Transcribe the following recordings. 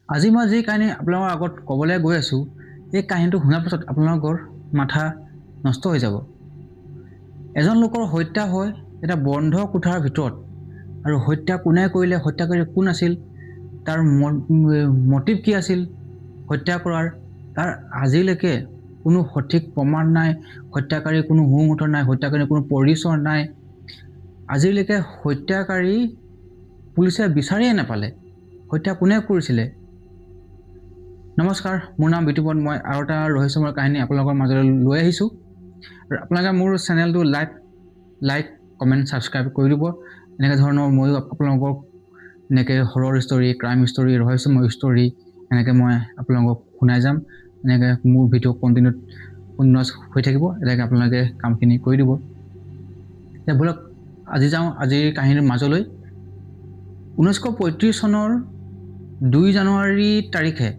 আজি মই যি কাহিনী আপোনালোকৰ আগত ক'বলৈ গৈ আছোঁ, এই কাহিনীটো শুনাৰ পিছত আপোনালোকৰ মাথা নষ্ট হৈ যাব। এজন লোকৰ হত্যা হয় এটা বন্ধ কোঠাৰ ভিতৰত, আৰু হত্যা কোনে কৰিলে, হত্যাকাৰী কোন আছিল, তাৰ মটিভ কি আছিল হত্যা কৰাৰ, তাৰ আজিলৈকে কোনো সঠিক প্ৰমাণ নাই, হত্যাকাৰীৰ কোনো সুমুঠৰ নাই, হত্যাকাৰীৰ কোনো পৰিচয় নাই। আজিলৈকে হত্যাকাৰী পুলিচে বিচাৰিয়ে নাপালে, হত্যা কোনে কৰিছিলে। নমস্কাৰ, মোৰ নাম বিতুপন। মই আৰু এটা ৰহস্যময় কাহিনী আপোনালোকৰ মাজলৈ লৈ আহিছোঁ। আৰু আপোনালোকে মোৰ চেনেলটো লাইক কমেণ্ট ছাবস্ক্ৰাইব কৰি দিব। এনেকৈ ধৰণৰ ময়ো আপোনালোকক এনেকৈ হৰৰ ষ্টৰী, ক্ৰাইম ষ্টৰী, ৰহস্যময় ষ্টৰী এনেকৈ মই আপোনালোকক শুনাই যাম। এনেকৈ মোৰ ভিডিঅ' কণ্টিনিউৱাছ হৈ থাকিব। এনেকৈ আপোনালোকে কামখিনি কৰি দিব। এতিয়া ব'লক আজি যাওঁ আজিৰ কাহিনীৰ মাজলৈ। 1935 চনৰ 2 জানুৱাৰী তাৰিখে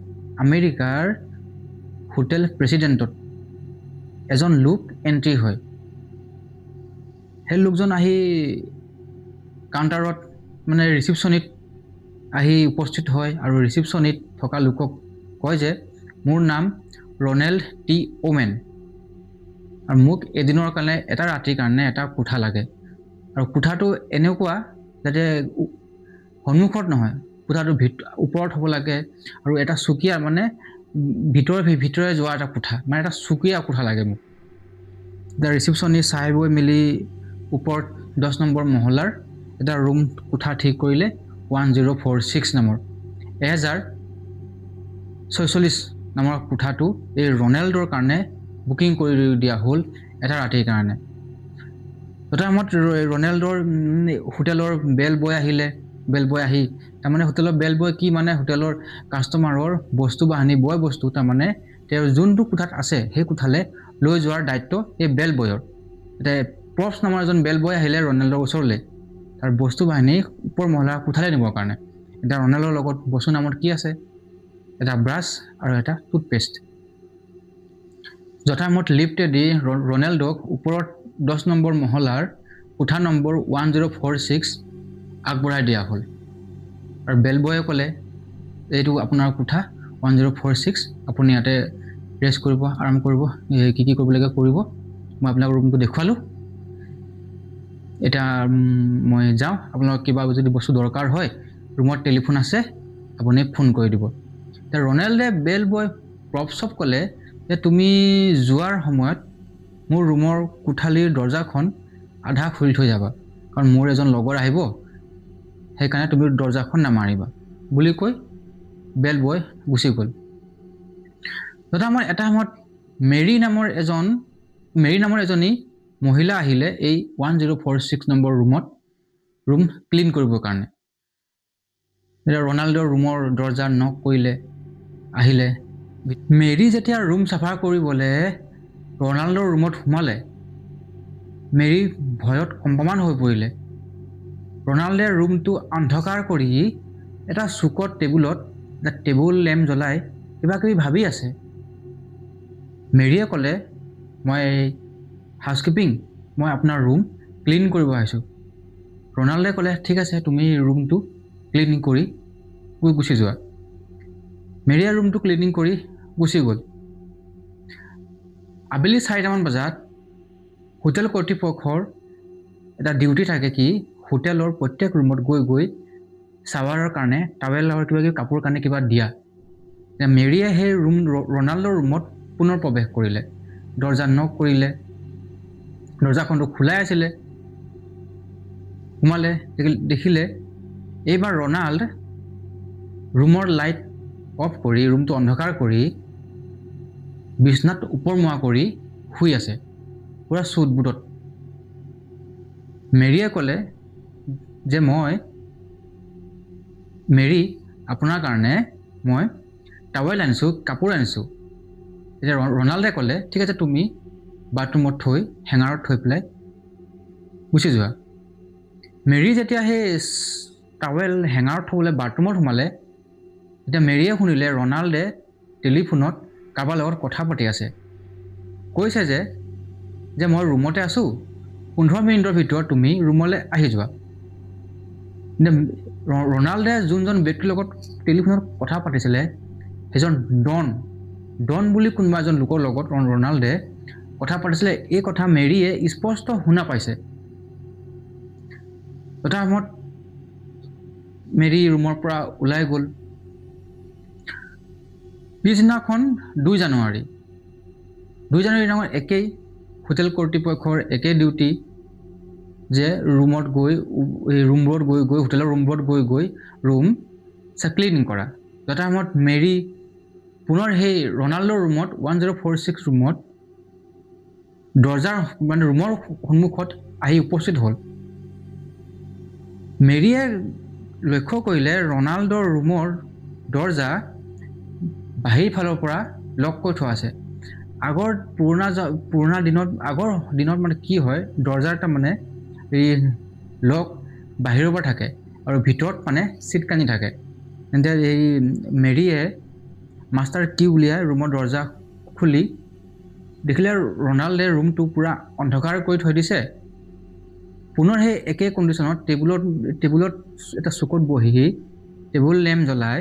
আমেৰিকাৰ হোটেল প্ৰেচিডেণ্টত এজন লোক এণ্ট্ৰি হয়। সেই লোকজন আহি কাউণ্টাৰত মানে ৰিচিপশ্যনিত আহি উপস্থিত হয়, আৰু ৰিচিপশ্যনিত থকা লোকক কয় যে মোৰ নাম ৰনেল্ড টি অ'মেন, আৰু মোক এদিনৰ কাৰণে এটা ৰাতিৰ কাৰণে এটা কোঠা লাগে। আৰু কোঠাটো এনেকুৱা যাতে সন্মুখত নহয়, কোঠাটো ওপৰত হ'ব লাগে, আৰু এটা চুকীয়া মানে ভিতৰে যোৱা এটা কোঠা, মানে এটা চুকীয়া কোঠা লাগে মোক। এতিয়া ৰিচিপশ্যনি চাই বৈ মেলি ওপৰত 10 নম্বৰ মহলাৰ এটা ৰুম কোঠা ঠিক কৰিলে, 1046 নামৰ 1046 নামৰ কোঠাটো এই ৰনেল্ডৰ কাৰণে বুকিং কৰি দিয়া হ'ল এটা ৰাতিৰ কাৰণে। তথামত ৰনেল্ডৰ হোটেলৰ বেল বয় আহিলে। বেল বয় আহি তাৰমানে হোটেলৰ বেল বয় কি মানে হোটেলৰ কাষ্টমাৰৰ বস্তু বাহানি বয় বস্তু তাৰমানে তেওঁৰ যোনটো কোঠাত আছে সেই কোঠালৈ লৈ যোৱাৰ দায়িত্ব এই বেল বয়ৰ। এতিয়া প্ৰপছ নামৰ এজন বেল বয় আহিলে ৰনেল্ডৰ ওচৰলৈ তাৰ বস্তু বাহিনী ওপৰ মহলাৰ কোঠালৈ নিবৰ কাৰণে। এতিয়া ৰনেল্ডৰ লগত বস্তু নামত কি আছে, এটা ব্ৰাছ আৰু এটা টুথপেষ্ট। যথামত লিফ্টেদি ৰনেল্ডক ওপৰত 10 নম্বৰ মহলাৰ কোঠা নম্বৰ 1046 আগবঢ়াই দিয়া হ'ল। আৰু বেল বয়ে ক'লে এইটো আপোনাৰ কোঠা 1046, আপুনি ইয়াতে ৰেষ্ট কৰিব, আৰাম কৰিব, কি কৰিব লাগে কৰিব। মই আপোনাক ৰুমটো দেখুৱালোঁ, এতিয়া মই যাওঁ। আপোনালোক কিবা যদি বস্তু দৰকাৰ হয় ৰুমত টেলিফোন আছে, আপুনি ফোন কৰি দিব। এতিয়া ৰনেল্ডে বেল বয় প্ৰপছক ক'লে যে তুমি যোৱাৰ সময়ত মোৰ ৰুমৰ কোঠালিৰ দৰজাখন আধা খুলি থৈ যাবা, কাৰণ মোৰ এজন লগৰ আহিব, সেইকাৰণে তুমি দৰজাখন নামাৰিবা বুলি কৈ বেল বয় গুচি গ'ল। তথামত এটা সময়ত মেৰী নামৰ এজনী মহিলা আহিলে এই 1046 নম্বৰ ৰুম ক্লিন কৰিবৰ কাৰণে। এতিয়া ৰনাল্ডৰ ৰুমৰ দৰজা নক কৰিলে, আহিলে। মেৰী যেতিয়া ৰুম চাফা কৰিবলৈ ৰনাল্ডৰ ৰুমত সোমালে, মেৰী ভয়ত কম্পমান হৈ পৰিলে। ৰনাল্ডে ৰুমটো অন্ধকাৰ কৰি এটা চুকত টেবুলত এটা টেবুল লেম্প জ্বলাই কিবা কিবি ভাবি আছে। মেৰীয়ে ক'লে মই হাউচকিপিং, মই আপোনাৰ ৰুম ক্লিন কৰিব আহিছোঁ। ৰনাল্ডে ক'লে ঠিক আছে, তুমি ৰুমটো ক্লিন কৰি গুচি যোৱা। মেৰীয়ে ৰুমটো ক্লিনিং কৰি গুচি গ'ল। আবেলি 4টামান বজাত হোটেল কৰ্তৃপক্ষৰ এটা ডিউটি থাকে কি হোটেলৰ প্ৰত্যেক ৰুমত গৈ চাৱাৰৰ কাৰণে টাৱেল আৰু কিবা কিবি কাপোৰ কাৰণে কিবা দিয়া। মেৰীয়ে সেই ৰনাল্ডৰ ৰুমত পুনৰ প্ৰৱেশ কৰিলে, দৰজা নক কৰিলে, দৰজাখনটো খোলাই আছিলে। সোমালে, দেখিলে এইবাৰ ৰনাল্ড ৰুমৰ লাইট অফ কৰি ৰুমটো অন্ধকাৰ কৰি বিছনাত ওপৰমুৱা কৰি শুই আছে, পুৰা চুট বুটত। মেৰীয়ে ক'লে যে মেৰী, আপোনাৰ কাৰণে মই টাৱেল আনিছোঁ, কাপোৰ আনিছোঁ। এতিয়া ৰনাল্ডে ক'লে ঠিক আছে, তুমি বাথৰুমত হেঙাৰত থৈ পেলাই গুচি যোৱা। মেৰী যেতিয়া সেই টাৱেল হেঙাৰত থ'বলৈ বাথৰুমত সোমালে, এতিয়া মেৰীয়ে শুনিলে ৰনাল্ডে টেলিফোনত কাৰোবাৰ লগত কথা পাতি আছে। কৈছে যে মই ৰুমতে আছোঁ, 15 মিনিটৰ ভিতৰত তুমি ৰুমলৈ আহি যোৱা। ৰনাল্ডে যোনজন ব্যক্তিৰ লগত টেলিফোনত কথা পাতিছিলে সেইজন ডন বুলি কোনোবা এজন লোকৰ লগত ৰনাল্ডে কথা পাতিছিলে। এই কথা মেৰীয়ে স্পষ্ট শুনা পাইছে। এটা সময়ত মেৰী ৰুমৰ পৰা ওলাই গ'ল। পিছদিনাখন 2 জানুৱাৰী দিনাখন একেই হোটেল কৰ্তৃপক্ষৰ একেই ডিউটি যে ৰুমবোৰত গৈ হোটেলৰ ৰুমবোৰত গৈ ৰুম ক্লিনিং কৰা। এটা সময়ত মেৰী পুনৰ সেই ৰনাল্ডৰ ৰুমত 1046 ৰুমত দৰ্জাৰ ৰুমৰ সন্মুখত আহি উপস্থিত হ'ল। মেৰীয়ে লক্ষ্য কৰিলে ৰনাল্ডৰ ৰুমৰ দৰ্জা বাহিৰ ফালৰ পৰা লক কৰি থোৱা আছে। আগৰ দিনত মানে কি হয়, দৰ্জাৰ তাৰমানে এই লক বাহিৰৰ পৰা থাকে আৰু ভিতৰত মানে চিটকানি থাকে। তেন্তে এই মেৰীয়ে মাষ্টাৰ কি উলিয়াই ৰুমৰ দৰ্জা খুলি দেখিলে ৰনাল্ডে ৰুমটো পূৰা অন্ধকাৰ কৰি থৈ দিছে। পুনৰ সেই একে কণ্ডিশ্যনত টেবুলত এটা চুকত বহি টেবুল লেম্প জ্বলাই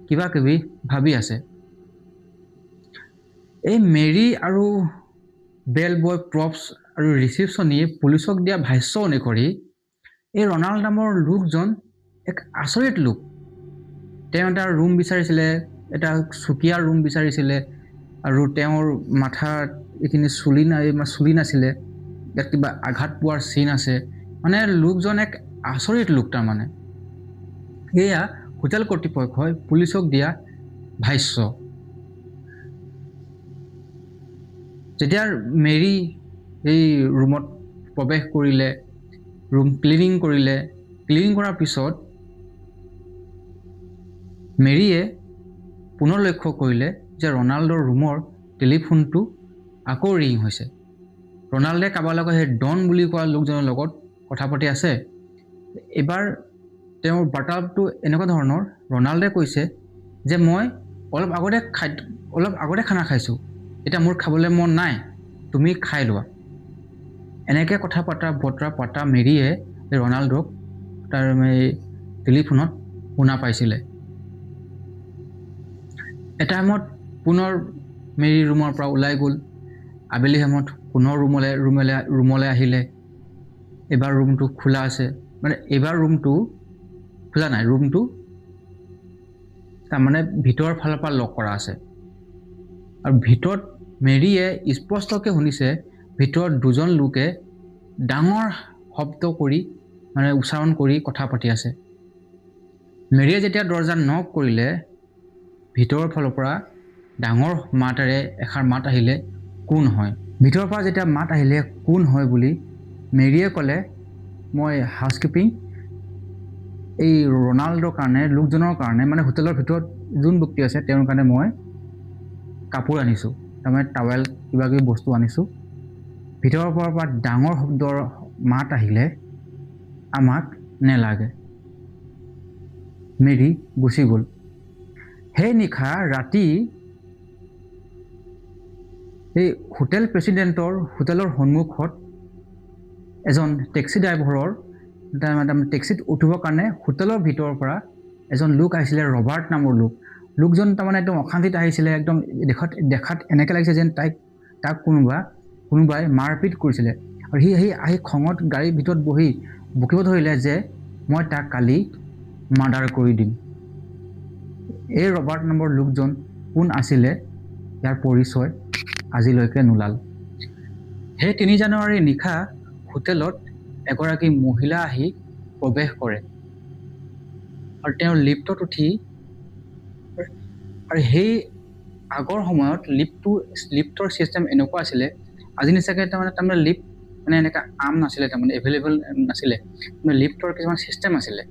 কিবা কিবি ভাবি আছে। এই মেৰী আৰু বেল বয়, প্ৰপছ আৰু ৰিচিপশ্যনিয়ে পুলিচক দিয়া ভাষ্য অনুসৰি এই ৰনাল্ড নামৰ লোকজন এক আচৰিত লোক। তেওঁ এটা ৰুম বিচাৰিছিলে, এটা চুকীয়া ৰুম বিচাৰিছিলে আৰু তেওঁৰ মাথাত এইখিনি চুলি নাছিলে, ইয়াত কিবা আঘাত পোৱাৰ চিন আছে। মানে লোকজন এক আচৰিত লোক তাৰমানে। এয়া হোটেল কৰ্তৃপক্ষই পুলিচক দিয়া ভাষ্য। যেতিয়া মেৰী এই ৰুমত প্ৰৱেশ কৰিলে, ৰুম ক্লিনিং কৰাৰ পিছত মেৰীয়ে পুনৰ লক্ষ্য কৰিলে যে ৰনাল্ডৰ ৰুমৰ টেলিফোনটো আকৌ ৰিং হৈছে। ৰনাল্ডে কাৰোবাৰ লগত সেই ডন বুলি কোৱা লোকজনৰ লগত কথা পাতি আছে। এইবাৰ তেওঁৰ বাৰ্তালাপটো এনেকুৱা ধৰণৰ, ৰনাল্ডে কৈছে যে মই অলপ আগতে খানা খাইছোঁ, এতিয়া মোৰ খাবলৈ মন নাই, তুমি খাই লোৱা। এনেকৈ কথা বতৰা পতা মেৰীয়ে ৰনাল্ডক তাৰ টেলিফোনত শুনা পাইছিলে। এটা সময়ত পুনৰ মেৰী ৰুমৰ পৰা ওলাই গ'ল। আবেলি সময়ত পুনৰ ৰুমলৈ আহিলে। এইবাৰ ৰুমটো খোলা আছে, মানে এইবাৰ ৰুমটো খোলা নাই, ৰুমটো তাৰমানে ভিতৰৰ ফালৰ পৰা লক কৰা আছে। আৰু ভিতৰত মেৰীয়ে স্পষ্টকৈ শুনিছে ভিতৰত 2জন লোকে ডাঙৰ শব্দ কৰি মানে উচ্চাৰণ কৰি কথা পাতি আছে। মেৰীয়ে যেতিয়া দৰ্জা নক কৰিলে, ভিতৰৰ ফালৰ পৰা ডাঙৰ মাতেৰে এষাৰ মাত আহিলে, কোন হয়? ভিতৰৰ পৰা যেতিয়া মাত আহিলে কোন হয় বুলি মেৰীয়ে ক'লে, মই হাউচকিপিং এই ৰনাল্ডৰ কাৰণে, লোকজনৰ কাৰণে, মানে হোটেলৰ ভিতৰত যোন ব্যক্তি আছে তেওঁৰ কাৰণে মই কাপোৰ আনিছোঁ, তাৰমানে টাৱেল কিবা কিবি বস্তু আনিছোঁ। ভিতৰৰ পৰা ডাঙৰ শব্দৰ মাত আহিলে, আমাক নেলাগে। মেৰী গুচি গ'ল। সেই নিশা ৰাতি এই হোটেল প্ৰেচিডেণ্টৰ হোটেলৰ সন্মুখত এজন টেক্সি ড্ৰাইভাৰৰ টেক্সিত উঠিবৰ কাৰণে হোটেলৰ ভিতৰৰ পৰা এজন লোক আহিছিলে, ৰবাৰ্ট নামৰ লোকজন তাৰমানে একদম অশান্তিত আহিছিলে। একদম দেখাত এনেকৈ লাগিছে যেন তাক কোনোবাই মাৰপিট কৰিছিলে। আৰু সি আহি খঙত গাড়ীৰ ভিতৰত বহি বকিব ধৰিলে যে মই তাক কালি মাৰ্ডাৰ কৰি দিম। এই ৰবাৰ্ট নামৰ লোকজন কোন আছিলে, ইয়াৰ পৰিচয় আজিলৈকে নোলাল। সেই 3 জানুৱাৰীৰ নিশা হোটেলত এগৰাকী মহিলা আহি প্ৰৱেশ কৰে আৰু তেওঁ লিফ্টত উঠি, আৰু সেই আগৰ সময়ত লিফ্টৰ ছিষ্টেম এনেকুৱা আছিলে, আজি নিচাকৈ তাৰমানে লিফ্ট মানে এনেকুৱা নাছিলে, তাৰমানে এভেইলেবল নাছিলে। মানে লিফ্টৰ কিছুমান ছিষ্টেম আছিলে।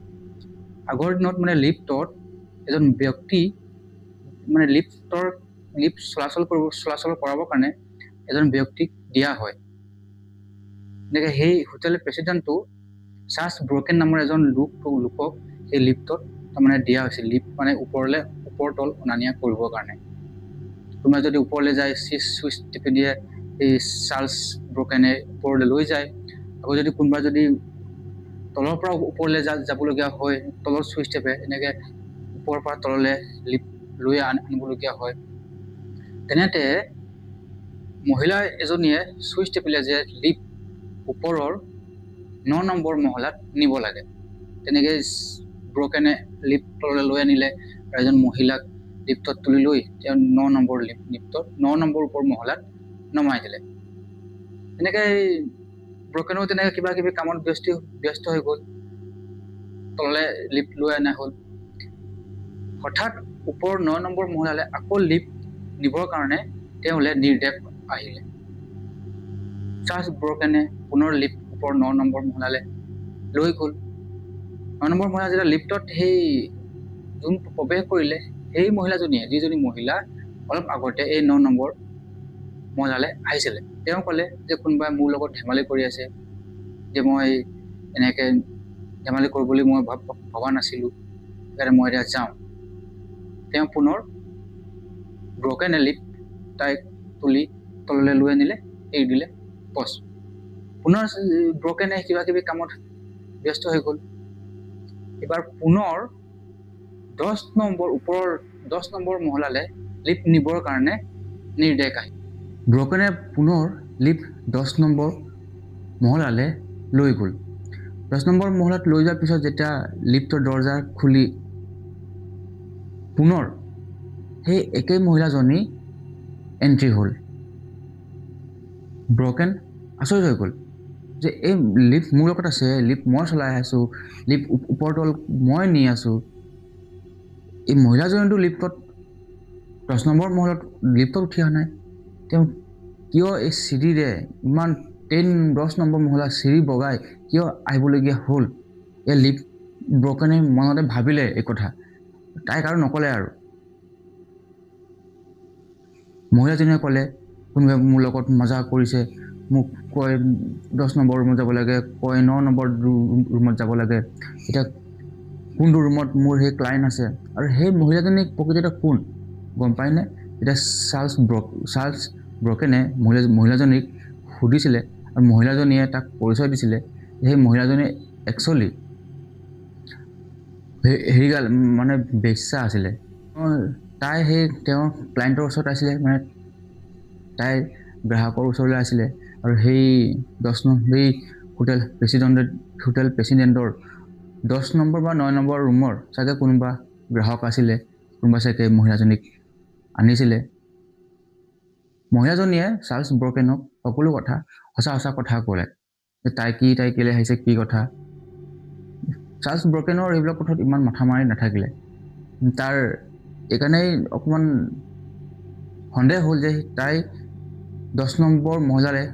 আগৰ দিনত মানে লিফ্টত এজন ব্যক্তি মানে লিফ্ট চলাচল কৰাবৰ কাৰণে এজন ব্যক্তিক দিয়া হয়। এনেকৈ সেই হোটেল প্ৰেচিডেণ্টটো চাৰ্লছ ব্ৰকেন নামৰ এজন লোকক সেই লিফ্টত তাৰমানে দিয়া হৈছিল। লিফ্ট মানে ওপৰ তল অনা নিয়া কৰিবৰ কাৰণে। কোনোবাই যদি ওপৰলৈ যায়, চুইচ টিপি দিয়ে, এই চাৰ্লছ ব্ৰকেনে ওপৰলৈ লৈ যায়। আকৌ যদি কোনোবা যদি তলৰ পৰা ওপৰলৈ যাবলগীয়া হয়, তলৰ চুইচ টেপে এনেকৈ ওপৰৰ পৰা তললৈ লিফ্ট লৈ আনিবলগীয়া হয়। তেনেতে মহিলা এজনীয়ে চুইচ টেপিলে যে লিফ্ট ওপৰৰ 9 নম্বৰ মহলাত নিব লাগে। তেনেকৈ ব্ৰকেনে লিফ্ট তললৈ লৈ আনিলে আৰু এজন মহিলাক লিফ্টত তুলি লৈ তেওঁ 9 নম্বৰ লিফ্টত 9 নম্বৰ ওপৰ মহলাত নমাই দিলে। তেনেকৈ ব্ৰকেনো তেনেকৈ কিবা কিবি কামত ব্যস্ত হৈ গ'ল, তললৈ লিফ্ট লৈ অনা হ'ল। হঠাৎ ওপৰ 9 নম্বৰ মহলালৈ আকৌ লিফ্ট নিবৰ কাৰণে তেওঁলৈ নিৰ্দেশ আহিলে। চাৰ্লছ ব্ৰকেনে পুনৰ লিফ্ট ওপৰ 9 নম্বৰ মহলালৈ লৈ গ'ল। 9 নম্বৰ মহিলা যেতিয়া লিফ্টত সেই যোন প্ৰৱেশ কৰিলে, সেই মহিলাজনীয়ে, যিজনী মহিলা অলপ আগতে এই 9 নম্বৰ মহলালৈ আহিছিলে, তেওঁ ক'লে যে কোনোবাই মোৰ লগত ধেমালি কৰি আছে, যে মই এনেকৈ ধেমালি কৰোঁ বুলি মই ভবা নাছিলোঁ, সেইকাৰণে মই এতিয়া যাওঁ। তেওঁ পুনৰ ব্ৰকেনে লিফ্ট তাইক তুলি তললৈ লৈ আনিলে, এৰি দিলে বছ। পুনৰ ব্ৰকেনে কিবা কিবি কামত ব্যস্ত হৈ গ'ল। এবাৰ পুনৰ 10 নম্বৰ মহলালৈ লিফ্ট নিবৰ কাৰণে নিৰ্দেশ আহিল। ব্ৰকেনে পুনৰ লিফ্ট 10 নম্বৰ মহলালৈ লৈ গ'ল। 10 নম্বৰ মহলাত লৈ যোৱাৰ পিছত যেতিয়া লিফ্টৰ দৰজা খুলি পুনৰ সেই একেই মহিলাজনী এণ্ট্ৰি হ'ল। ব্ৰকেন আচৰিত হৈ গ'ল যে এই লিফ্ট মোৰ লগত আছে, লিফ্ট মই চলাই আছোঁ, লিফ্ট ওপৰ তল মই নি আছোঁ, এই মহিলাজনীতো লিফ্টত 10 নম্বৰ মহলাত লিফ্টত উঠি অহা নাই, তেওঁ কিয় এই চিৰিৰে ইমান 10 নম্বৰ মহলা চিৰি বগাই কিয় আহিবলগীয়া হ'ল? এই লিফ্ট ব্ৰকেনে মনতে ভাবিলে এই কথা, তাইক আৰু নক'লে আৰু। মহিলাজনীয়ে ক'লে কোনোবাই মোৰ লগত মজা কৰিছে, মোক কয় 10 নম্বৰ ৰুমত যাব লাগে, কয় 9 নম্বৰ ৰুমত যাব লাগে, এতিয়া কোনটো ৰুমত মোৰ সেই ক্লাইণ্ট আছে। আৰু সেই মহিলাজনী প্ৰকৃততে কোন গম পায়নে? এতিয়া চাৰ্লছ ব্ৰকেনে মহিলাজনীক সুধিছিলে আৰু মহিলাজনীয়ে তাক পৰিচয় দিছিলে। সেই মহিলাজনী একচুৱেলি হেৰিগাল মানে বেশ্যা আছিলে। তাই সেই তেওঁৰ ক্লাইণ্টৰ ওচৰত আছিলে, মানে তাই গ্ৰাহকৰ ওচৰলৈ আছিলে। আৰু সেই হোটেল প্ৰেচিডেণ্টৰ 10 নম্বৰ বা 9 নম্বৰ ৰুমৰ চাগে কোনোবা গ্ৰাহক আছিলে, কোনোবা চাগে মহিলাজনীক আনিছিলে। মহিলাজনীয়ে চাৰ্লছ ব্ৰকেনক সকলো কথা সঁচা কথা ক'লে যে তাই কেলৈ আহিছে, কি কথা। চাৰ্লছ ব্ৰকেনৰ এইবিলাক কথাত ইমান মাথা মাৰি নাথাকিলে। তাৰ এইকাৰণেই অকণমান সন্দেহ হ'ল যে তাই 10 নম্বৰ মহলালৈ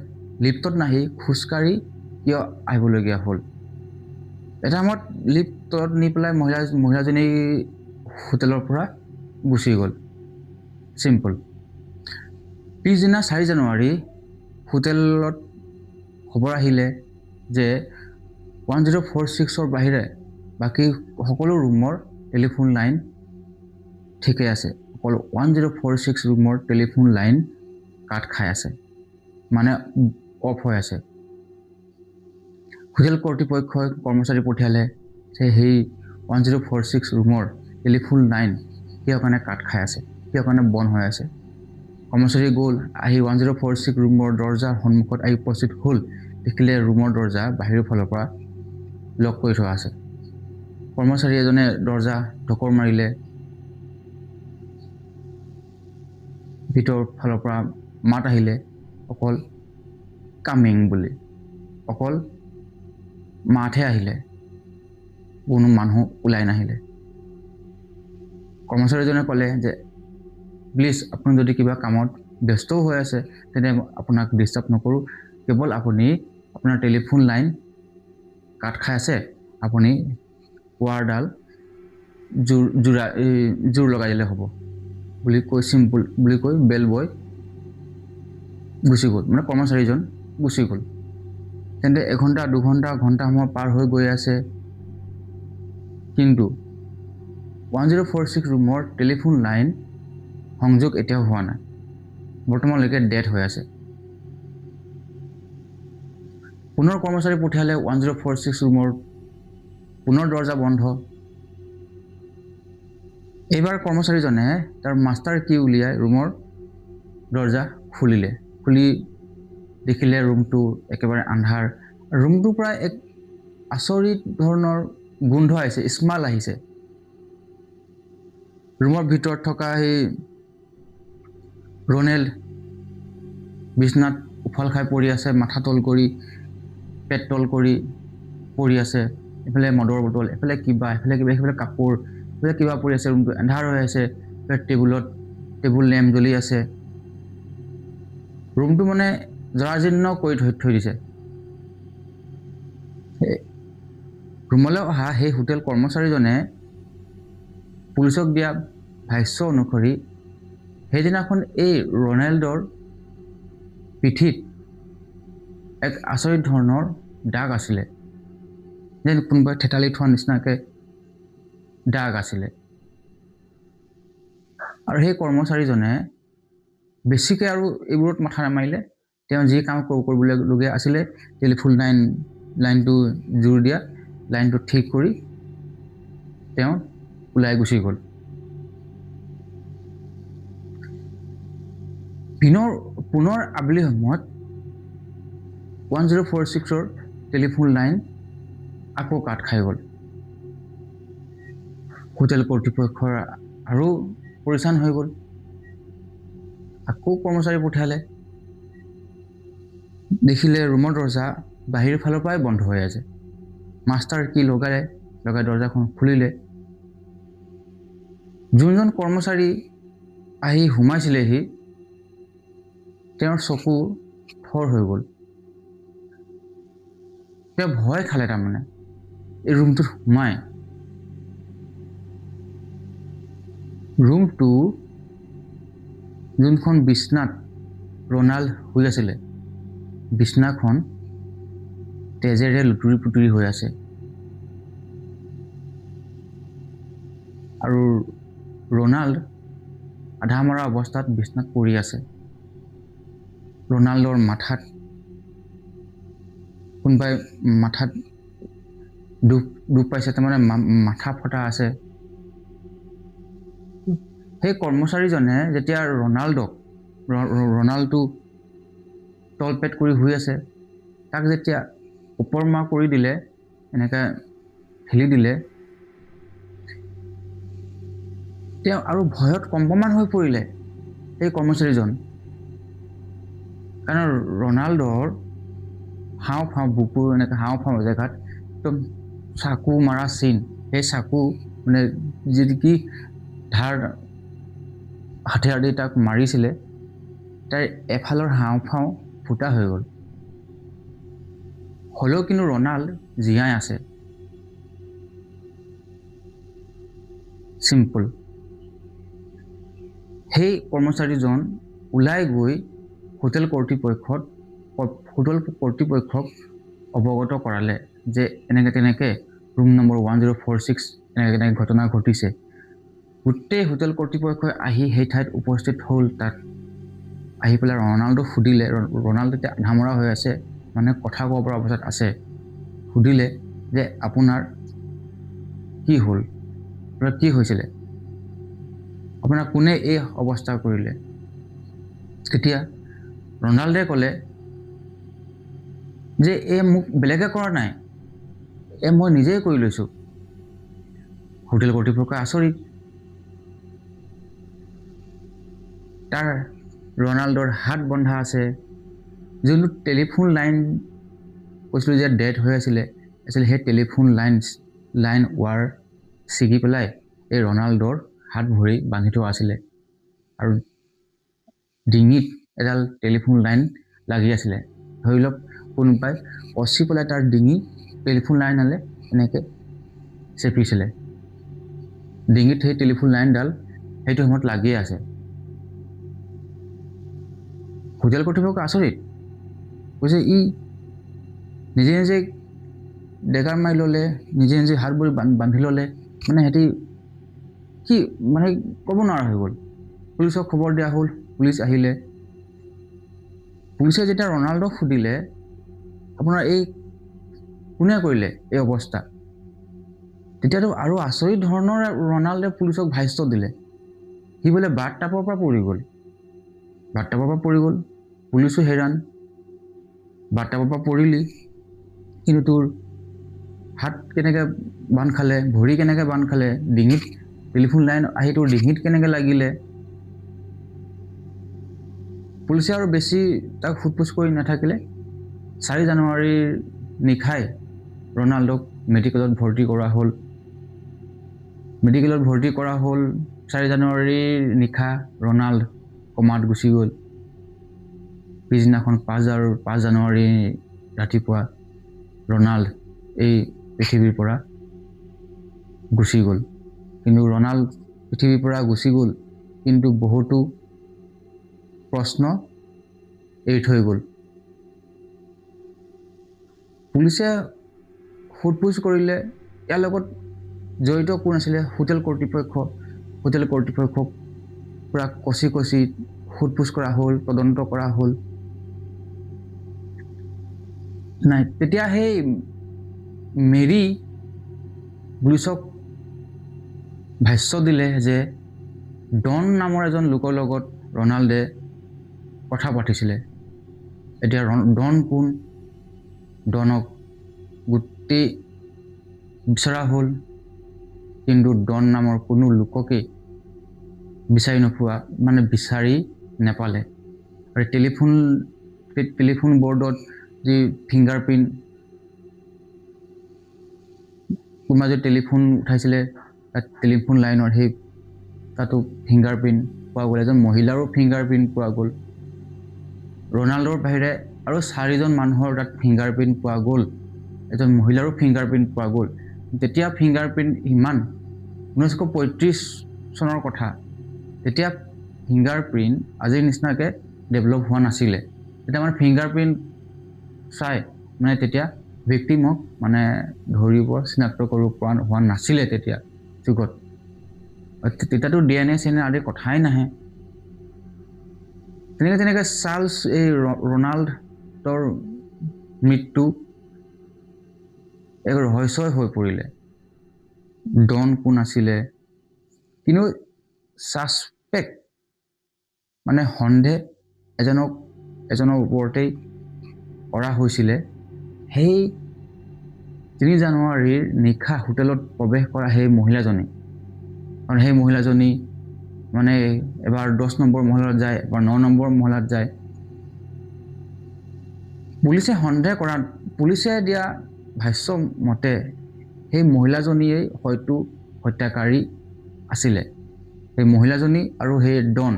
লিফ্টত নাহি খোজকাঢ়ি কিয় আহিবলগীয়া হ'ল। এটা সময়ত লিফ্টত নি পেলাই মহিলাজনী হোটেলৰ পৰা গুচি গ'ল। চিম্পল। পিছদিনা 4 জানুৱাৰী হোটেলত খবৰ আহিলে যে 1046ৰ বাহিৰে বাকী সকলো ৰুমৰ টেলিফোন লাইন ঠিকে আছে, অকল 1046 ৰুমৰ টেলিফোন লাইন কাট খাই আছে, মানে অফ হৈ আছে। হোটেল কৰ্তৃপক্ষই কৰ্মচাৰী পঠিয়ালে যে সেই 1046 ৰুমৰ টেলিফোন লাইন কিয় কাৰণে কাট খাই আছে, কিয় কাৰণে বন্ধ হৈ আছে। কৰ্মচাৰী গ'ল, আহি 1046 ৰুমৰ দৰজাৰ সন্মুখত আহি উপস্থিত হ'ল, দেখিলে ৰুমৰ দৰজা বাহিৰৰ ফালৰ পৰা লক কৰি থোৱা আছে। কৰ্মচাৰী এজনে দৰজা ঢকৰ মাৰিলে, ভিতৰৰ ফালৰ পৰা মাত আহিলে অকল কামিং বুলি, অকল মাতহে আহিলে, কোনো মানুহ ওলাই নাহিলে। কৰ্মচাৰীজনে ক'লে যে প্লিজ আপুনি যদি কিবা কামত ব্যস্তও হৈ আছে তেন্তে আপোনাক ডিষ্টাৰ্ব নকৰোঁ, কেৱল আপুনি আপোনাৰ টেলিফোন লাইন কাট খাই আছে, আপুনি ৱাৰডাল জোৰ লগাই দিলে হ'ব বুলি কৈ চিম্পল বুলি কৈ বেল বয় গুচি গ'ল, মানে কৰ্মচাৰীজন গুচি গ'ল। তেন্তে 1 ঘণ্টা 2 ঘণ্টা সময় পাৰ হৈ গৈ আছে, কিন্তু 1046 ৰুমৰ টেলিফোন লাইন সংযোগ এতিয়াও হোৱা নাই, বৰ্তমানলৈকে ডেড হৈ আছে। পুনৰ কৰ্মচাৰী পঠিয়ালে 1046 ৰুমৰ পুনৰ দৰ্জা বন্ধ। এইবাৰ কৰ্মচাৰীজনে তাৰ মাষ্টাৰ কি উলিয়াই ৰুমৰ দৰ্জা খুলিলে। খুলি দেখিলে ৰুমটো একেবাৰে আন্ধাৰ। ৰুমটোৰ পৰা এক আচৰিত ধৰণৰ গোন্ধ আহিছে, স্মেল আহিছে। ৰুমৰ ভিতৰত থকা সেই ৰনেল্ড বিছনাত উফাল খাই পৰি আছে, মাথা তল কৰি, পেট তল কৰি পৰি আছে। এফালে মদৰ বটল, এফালে কিবা, এফালে কাপোৰ, এফালে কিবা পৰি আছে। ৰুমটো এন্ধাৰ হৈ আছে। টেবুল লেম্প জ্বলি আছে। ৰুমটো মানে জৰাজীৰ্ণ কৰি থৈ দিছে। ৰুমলৈ অহা সেই হোটেল কৰ্মচাৰীজনে পুলিচক দিয়া ভাষ্য অনুসৰি সেইদিনাখন এই ৰনেল্ডৰ পিঠিত এক আচৰিত ধৰণৰ দাগ আছিলে, যেন কোনোবাই থেতালি থোৱা নিচিনাকে দাগ আছিলে। আৰু সেই কৰ্মচাৰীজনে বেছিকে আৰু এইবোৰত মাথা নামাৰিলে। তেওঁ যি কাম কৰিবলগীয়া আছিলে, টেলিফোন লাইনটো জোৰ দিয়া, লাইনটো ঠিক কৰি তেওঁ ওলাই গুচি গ'ল। পুনৰ আবেলি সময়ত 1046ৰ টেলিফোন লাইন আকৌ কাট খাই গ'ল। হোটেল কৰ্তৃপক্ষৰ আৰু পৰিচান হৈ গ'ল। আকৌ কৰ্মচাৰী পঠিয়ালে। দেখিলে ৰুমৰ দৰ্জা বাহিৰ ফালৰ পৰাই বন্ধ হৈ আছে। মাষ্টাৰ কি লগাই দৰ্জাখন খুলিলে। যোনজন কৰ্মচাৰী আহি সোমাইছিলেহি, তেওঁৰ চকু থৰ হৈ গ'ল। তেওঁ ভয় খালে। তাৰমানে এই ৰুমটোত সোমাই ৰুমটো যোনখন বিছনাত ৰনাল্ড শুই আছিলে, বিছনাখন তেজেৰে লুতুৰি পুতুৰি হৈ আছে। আৰু ৰনাল্ড আধা মৰা অৱস্থাত বিছনাত পৰি আছে। ৰনাল্ডৰ মাথাত কোনোবাই দুখ পাইছে, তাৰমানে মাথা ফটা আছে। সেই কৰ্মচাৰীজনে যেতিয়া ৰনাল্ডটো তলপেট কৰি শুই আছে, তাক যেতিয়া ওপৰমুৱা কৰি দিলে, এনেকৈ ঠেলি দিলে, তেওঁ আৰু ভয়ত কম্পমান হৈ পৰিলে সেই কৰ্মচাৰীজন। কাৰণ ৰনাল্ডৰ হাওঁফাওঁ, বুকুৰ এনেকৈ হাওঁফাওঁ জেগাত একদম চাকু মাৰা চিন। সেই চাকু মানে যি ধাৰ হাথিয়াৰ দি তাক মাৰিছিলে, তাৰ এফালৰ হাওঁফাওঁ ফুটা হৈ গ'ল। হ'লেও কিন্তু ৰনাল্ড জীয়াই আছে। চিম্পল। সেই কৰ্মচাৰীজন ওলাই গৈ হোটেল কৰ্তৃপক্ষক অৱগত কৰালে যে এনেকৈ ৰুম নম্বৰ 1046 এনেকৈ ঘটনা ঘটিছে। গোটেই হোটেল কৰ্তৃপক্ষই আহি সেই ঠাইত উপস্থিত হ'ল। তাত আহি পেলাই ৰনাল্ডক সুধিলে। ৰনাল্ড এতিয়া আধা মৰা হৈ আছে, মানে কথা ক'ব পৰা অৱস্থাত আছে। সুধিলে যে আপোনাৰ কি হ'ল, আপোনাৰ কি হৈছিলে, আপোনাৰ কোনে এই অৱস্থা কৰিলে। তেতিয়া ৰনাল্ডে ক'লে যে মোক বেলেগে কৰা নাই, মই নিজেই কৰি লৈছোঁ। হোটেল কৰ্তৃপক্ষ আচৰিত। তাৰ ৰনাল্ডৰ হাত বন্ধা আছে। যোনটো টেলিফোন লাইন কৈছিলোঁ যে ডেড হৈ আছিলে, সেই টেলিফোন লাইন ৱাৰ ছিগি পেলাই এই ৰনাল্ডৰ হাত ভৰি বান্ধি থোৱা আছিলে। আৰু ডিঙিত এডাল টেলিফোন লাইন লাগি আছিলে। ধৰি লওক কোনোবাই কচি পেলাই তাৰ ডিঙি টেলিফোন লাইনলৈ এনেকৈ চেপিছিলে। ডিঙিত সেই টেলিফোন লাইনডাল সেইটো সময়ত লাগিয়ে আছে। হোটেল কৰ্তৃপক্ষ আচৰিত। কৈছে নিজে ডেগাৰ মাৰি ল'লে, নিজে হাত ভৰি বান্ধি ল'লে, মানে সিহঁতি কি মানে ক'ব নোৱাৰা হৈ গ'ল। পুলিচক খবৰ দিয়া হ'ল। পুলিচ আহিলে। পুলিচে যেতিয়া ৰনাল্ডক সুধিলে আপোনাৰ কোনে কৰিলে এই অৱস্থা, তেতিয়াতো আৰু আচৰিত ধৰণৰ ৰনাল্ডে পুলিচক ভাষ্য দিলে। সি বোলে বাথটাবৰ পৰা পৰি গ'ল। পুলিচো হেৰাণ। বাথটাবৰ পৰা পৰিলি, কিন্তু তোৰ হাত কেনেকৈ বান্ধ খালে, ভৰি কেনেকৈ বান্ধ খালে, ডিঙিত টেলিফোন লাইন আহি তোৰ ডিঙিত কেনেকৈ লাগিলে। পুলিচে আৰু বেছি তাক সোধপোছ কৰি নাথাকিলে। 4 জানুৱাৰীৰ নিশাই ৰনাল্ডক মেডিকেলত ভৰ্তি কৰা হ'ল। 4 জানুৱাৰীৰ নিশা ৰনাল্ড কমাত গুচি গ'ল। পিছদিনাখন 5 জানুৱাৰী ৰাতিপুৱা ৰনাল্ড এই পৃথিৱীৰ পৰা গুচি গ'ল। কিন্তু ৰনাল্ড পৃথিৱীৰ পৰা গুচি গ'ল, কিন্তু বহুতো প্ৰশ্ন এৰি থৈ গ'ল। পুলিচে সোধপোছ কৰিলে ইয়াৰ লগত জড়িত কোন আছিলে। হোটেল কৰ্তৃপক্ষক পুৰা কচি সোধপোছ কৰা হ'ল, তদন্ত কৰা হ'ল। নাই, তেতিয়া সেই মেৰী পুলিচক ভাষ্য দিলে যে ডন নামৰ এজন লোকৰ লগত ৰনাল্ডে কথা পাতিছিলে। এতিয়া ডন কোন? ডনক গোটেই বিচৰা হ'ল, কিন্তু ডন নামৰ কোনো লোককে বিচাৰি নেপালে। আৰু টেলিফোন বৰ্ডত যি ফিংগাৰপ্ৰিণ্ট, কোনোবা যদি টেলিফোন উঠাইছিলে তাত টেলিফোন লাইনৰ সেই তাতো ফিংগাৰপ্ৰিণ্ট পোৱা গ'ল। এজন মহিলাৰো ফিংগাৰপ্ৰিণ্ট পোৱা গ'ল। ৰনাল্ডৰ বাহিৰে আৰু 4জন মানুহৰ তাত ফিংগাৰপ্ৰিণ্ট পোৱা গ'ল। এজন মহিলাৰো ফিংগাৰপ্ৰিণ্ট পোৱা গ'ল। তেতিয়া ফিংগাৰপ্ৰিণ্ট ইমান 1935 চনৰ কথা। তেতিয়া ফিংগাৰপ্ৰিণ্ট আজিৰ নিচিনাকৈ ডেভেলপ হোৱা নাছিলে। তেতিয়া মানে ফিংগাৰপ্ৰিণ্ট চাই মানে তেতিয়া ভিক্টিমক মানে ধৰিব, চিনাক্ত কৰিব পৰা হোৱা নাছিলে তেতিয়া যুগত। তেতিয়াতো DNA আদিৰ কথাই নাহে। তেনেকৈ চাৰ্লছ এই ৰনাল্ডৰ মৃত্যু এক ৰহস্যই হৈ পৰিলে। ডন কোন আছিলে? কিন্তু ছাছপেক্ট মানে সন্দেহ এজনৰ ওপৰতেই কৰা হৈছিলে। সেই 3 জানুৱাৰীৰ নিশা হোটেলত প্ৰৱেশ কৰা সেই মহিলাজনী, কাৰণ সেই মহিলাজনী মানে এবাৰ 10 নম্বৰ মহলাত যায়, এবাৰ 9 নম্বৰ মহলাত যায়। পুলিচে দিয়া ভাষ্য মতে সেই মহিলাজনীয়ে হয়তো হত্যাকাৰী আছিলে। সেই মহিলাজনী আৰু সেই ডন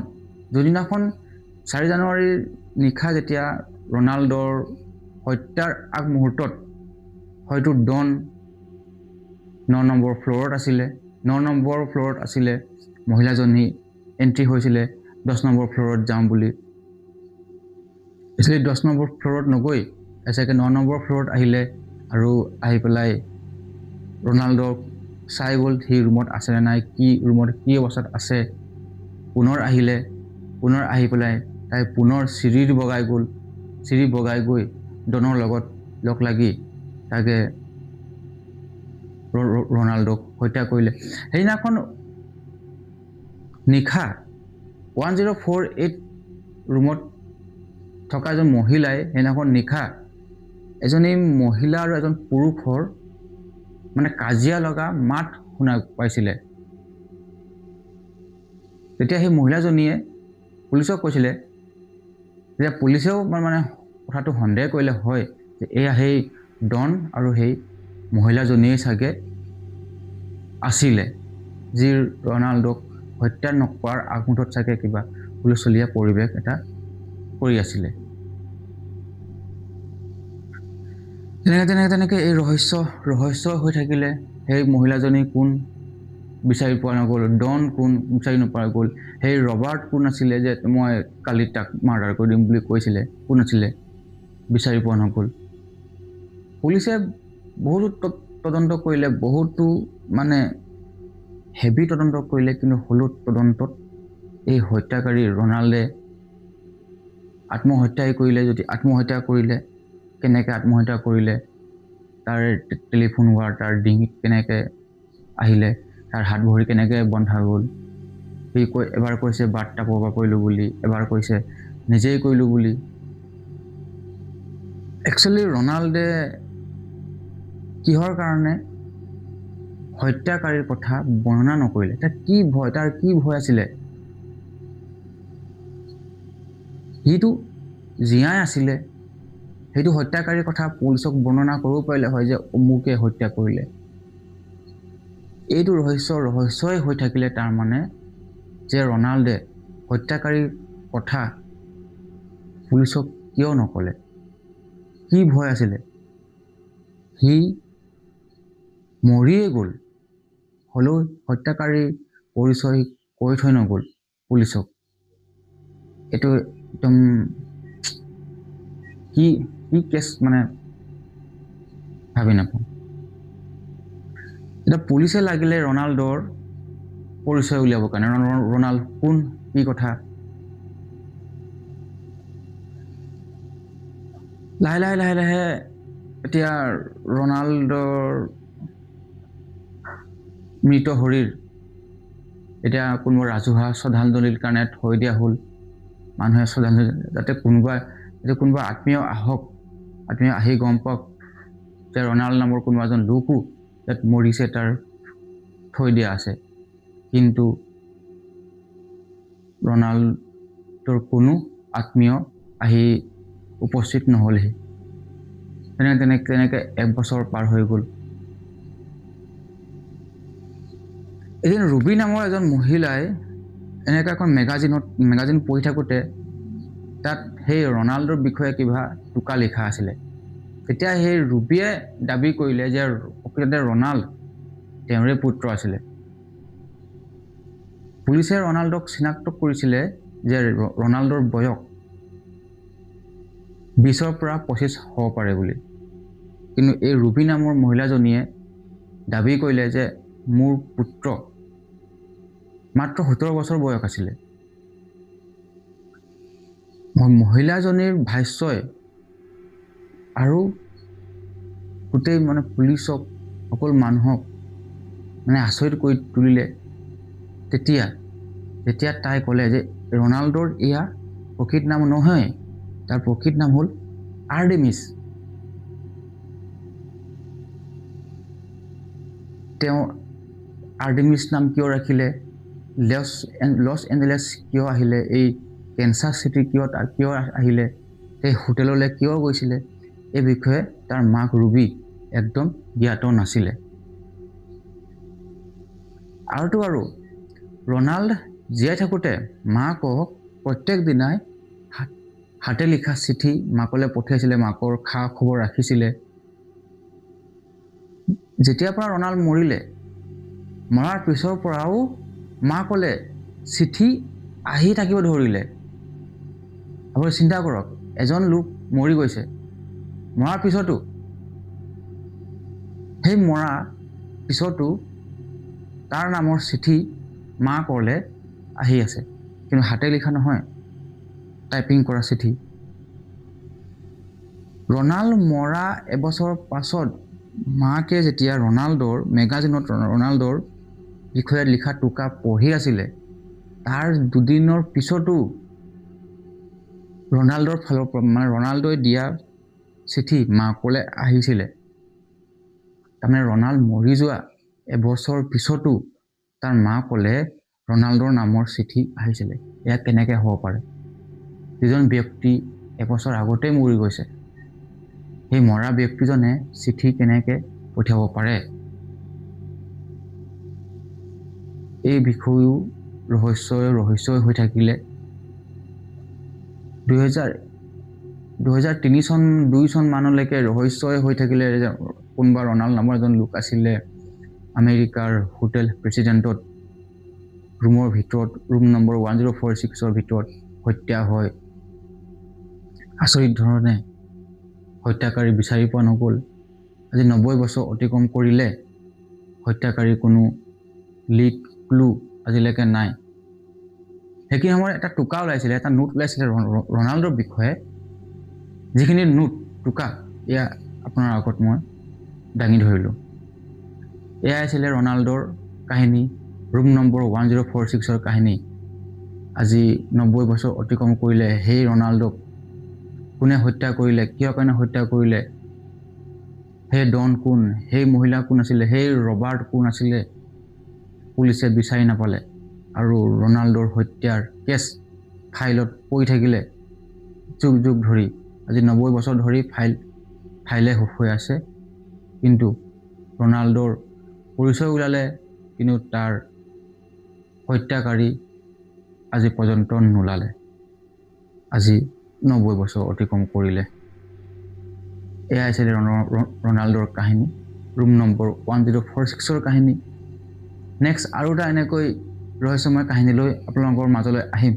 যোনদিনাখন 4 জানুৱাৰীৰ নিশা যেতিয়া ৰনাল্ডৰ হত্যাৰ আগমুহূৰ্তত হয়তো ডন 9 নম্বৰ ফ্ল'ৰত আছিলে। মহিলাজনী এণ্ট্ৰি হৈছিলে 10 নম্বৰ ফ্ল'ৰত যাম বুলি। এক্সুৱেলি 10 নম্বৰ ফ্ল'ৰত নগৈ এচাকে 9 নম্বৰ ফ্ল'ৰত আহিলে আৰু আহি পেলাই ৰনাল্ডক চাই গ'ল সি ৰুমত আছে নে নাই, ৰুমত কি অৱস্থাত আছে। পুনৰ আহি পেলাই তাই পুনৰ চিৰি বগাই গৈ ডনৰ লগত লগ লাগি তাকে ৰনাল্ডক হত্যা কৰিলে। সেইদিনাখন নিশা 1048 ৰুমত থকা এজন মহিলাই সেইদিনাখন নিশা এজনী মহিলা আৰু এজন পুৰুষৰ মানে কাজিয়া লগা মাত শুনা পাইছিলে। তেতিয়া সেই মহিলাজনীয়ে পুলিচক কৈছিলে, তেতিয়া পুলিচেও মানে কথাটো সন্দেহ কৰিলে হয় যে এয়া সেই ডন আৰু সেই মহিলাজনীয়ে চাগে আছিলে, যি ৰনাল্ডক হত্যা নকৰাৰ আগমুহূৰ্তত চাগে কিবা হুলস্থলীয়া পৰিৱেশ এটা কৰি আছিলে। তেনেকৈ এই ৰহস্য হৈ থাকিলে। সেই মহিলাজনী কোন বিচাৰি পোৱা নগ'ল, ডন কোন বিচাৰি নোপোৱা গ'ল, সেই ৰবাৰ্ট কোন আছিলে যে মই কালি তাক মাৰ্ডাৰ কৰি দিম বুলি কৈছিলে, কোন আছিলে বিচাৰি পোৱা নগ'ল। পুলিচে বহুতো তদন্ত কৰিলে, বহুতো মানে হেভি তদন্ত কৰিলে, কিন্তু হলো তদন্তত এই হত্যাকাৰী ৰনাল্ডে আত্মহত্যাই কৰিলে। যদি আত্মহত্যা কৰিলে, কেনেকৈ আত্মহত্যা কৰিলে, তাৰ টেলিফোন ৱাৰ তাৰ ডিঙিত কেনেকৈ আহিলে তাৰ হাত ভৰি কেনেকৈ বন্ধা গ'ল সি এবাৰ কৈছে বাৰ্তা পৰা কৰিলোঁ বুলি এবাৰ কৈছে নিজেই কৰিলোঁ বুলি একচুৱেলি ৰনাল্ডে কিহৰ কাৰণে হত্যাকাৰীৰ কথা বৰ্ণনা নকৰিলে তাৰ কি ভয় আছিলে সিটো জীয়াই আছিলে সেইটো হত্যাকাৰীৰ কথা পুলিচক বৰ্ণনা কৰিব পাৰিলে হয় যে অমুকে হত্যা কৰিলে এইটো ৰহস্যই হৈ থাকিলে তাৰ মানে যে ৰনাল্ডে হত্যাকাৰীৰ কথা পুলিচক কিয় নকলে কি ভয় আছিলে সি মৰিয়ে গ'ল হ'লেও হত্যাকাৰী পৰিচয় কৈ থৈ নগ'ল পুলিচক এইটো একদম কি কেছ মানে ভাবি নাপাওঁ এতিয়া পুলিচে লাগিলে ৰনাল্ডৰ পৰিচয় উলিয়াবৰ কাৰণে ৰনাল্ড কোন কি কথা লাহে লাহে এতিয়া ৰনাল্ডৰ মৃত শৰীৰ এতিয়া কোনোবা ৰাজহুৱা শ্ৰদ্ধাঞ্জলিৰ কাৰণে থৈ দিয়া হ'ল মানুহে শ্ৰদ্ধাঞ্জলি যাতে কোনোবা আত্মীয় আহি গম পাওক যে ৰনাল্ড নামৰ কোনোবা এজন লোকো ইয়াত মৰিছে তাৰ থৈ দিয়া আছে কিন্তু ৰনাল্ডৰ কোনো আত্মীয় আহি উপস্থিত নহ'লহি তেনেকৈ 1 বছৰ পাৰ হৈ গ'ল এদিন ৰুবি নামৰ এজন মহিলাই এনেকৈ এখন মেগাজিন পঢ়ি থাকোঁতে তাত সেই ৰনাল্ডৰ বিষয়ে কিবা টোকা লিখা আছিলে তেতিয়া সেই ৰুবিয়ে দাবী কৰিলে যে প্ৰকৃততে ৰনাল্ড তেওঁৰে পুত্ৰ আছিলে পুলিচে ৰনাল্ডক চিনাক্ত কৰিছিলে যে ৰনাল্ডৰ বয়স 20ৰ পৰা 25 হ'ব পাৰে বুলি কিন্তু এই ৰুবি নামৰ মহিলাজনীয়ে দাবী কৰিলে যে মোৰ পুত্ৰ মাত্ৰ 17 বছৰ বয়স আছিলে মহিলাজনীৰ ভাষ্যই আৰু গোটেই মানে পুলিচক সকলো মানুহক মানে আচৰিত কৰি তুলিলে তেতিয়া তাই ক'লে যে ৰনাল্ডৰ এয়া প্ৰকৃত নাম নহয় তাৰ প্ৰকৃত নাম হ'ল আৰ্টেমিছ তেওঁ আৰ্টেমিছ নাম কিয় ৰাখিলে লছ এঞ্জেলেছ কিয় আহিলে এই কেনচাছ চিটি কিয় আহিলে সেই হোটেললৈ কিয় গৈছিলে এই বিষয়ে তাৰ মাক ৰুবি একদম জ্ঞাত নাছিলে আৰু ৰনাল্ড জীয়াই থাকোঁতে মাকক প্ৰত্যেক দিনাই হাতে লিখা চিঠি মাকলৈ পঠিয়াইছিলে মাকৰ খা খবৰ ৰাখিছিলে যেতিয়াৰ পৰা ৰনাল্ড মৰিলে মৰাৰ পিছৰ পৰাও মাকলৈ চিঠি আহি থাকিব ধৰিলে আপুনি চিন্তা কৰক এজন লোক মৰি গৈছে মৰাৰ পিছতো সেই মৰা পিছতো তাৰ নামৰ চিঠি মাকলৈ আহি আছে কিন্তু হাতে লিখা নহয় টাইপিং কৰা চিঠি ৰনাল্ড মৰা এবছৰ পাছত মাকে যেতিয়া ৰনাল্ডৰ মেগাজিনত ৰনাল্ডৰ বিষয়ে লিখা টোকা পঢ়ি আছিলে তাৰ দুদিনৰ পিছতো ৰনাল্ডৰ ফালৰ পৰা মানে ৰনাল্ডই দিয়া চিঠি মাকলৈ আহিছিলে তাৰমানে ৰনাল্ড মৰি যোৱা এবছৰ পিছতো তাৰ মাকলৈ ৰনাল্ডৰ নামৰ চিঠি আহিছিলে এয়া কেনেকৈ হ'ব পাৰে যিজন ব্যক্তি এবছৰ আগতেই মৰি গৈছে সেই মৰা ব্যক্তিজনে চিঠি কেনেকৈ পঠিয়াব পাৰে এই বিষয়েও ৰহস্যই হৈ থাকিলে 2003 চন 2 চন মানলৈকে ৰহস্যই হৈ থাকিলে কোনোবা ৰনাল্ড নামৰ এজন লোক আছিলে আমেৰিকাৰ হোটেল প্ৰেচিডেণ্টত ৰুমৰ ভিতৰত ৰুম নম্বৰ 1046ৰ ভিতৰত হত্যা হয় আচৰিত ধৰণে হত্যাকাৰী বিচাৰি পোৱা নগ'ল আজি 90 বছৰ অতিক্ৰম কৰিলে হত্যাকাৰীৰ কোনো লিড ক্লু আজিলৈকে নাই সেইখিনি সময়ত এটা টোকা ওলাইছিলে এটা নোট ওলাইছিলে ৰনাল্ডৰ বিষয়ে যিখিনি নোট টোকা এয়া আপোনাৰ আগত মই দাঙি ধৰিলোঁ এয়াই আছিলে ৰনাল্ডোৰ কাহিনী ৰুম নম্বৰ 1046ৰ কাহিনী আজি 90 বছৰ অতিক্ৰম কৰিলে সেই ৰনাল্ডোক কোনে হত্যা কৰিলে কিয় কাৰণে হত্যা কৰিলে সেই ডন কোন সেই মহিলা কোন আছিলে সেই ৰবাৰ্ট কোন আছিলে পুলিচে বিচাৰি নাপালে আৰু ৰনাল্ডোৰ হত্যাৰ কেছ ফাইলত পৰি থাকিলে যুগ যুগ ধৰি আজি 90 বছৰ ধৰি ফাইলে হৈ আছে কিন্তু ৰনাল্ডোৰ পৰিচয় ওলালে কিন্তু তাৰ হত্যাকাৰী আজি পৰ্যন্ত নোলালে আজি 90 বছৰ অতিক্ৰম কৰিলে এয়া আছিলে ৰনাল্ডোৰ কাহিনী ৰুম নম্বৰ 1046ৰ কাহিনী নেক্সট আৰু এটা এনেকৈ ৰহস্যময় কাহিনী লৈ আপোনালোকৰ মাজলৈ আহিম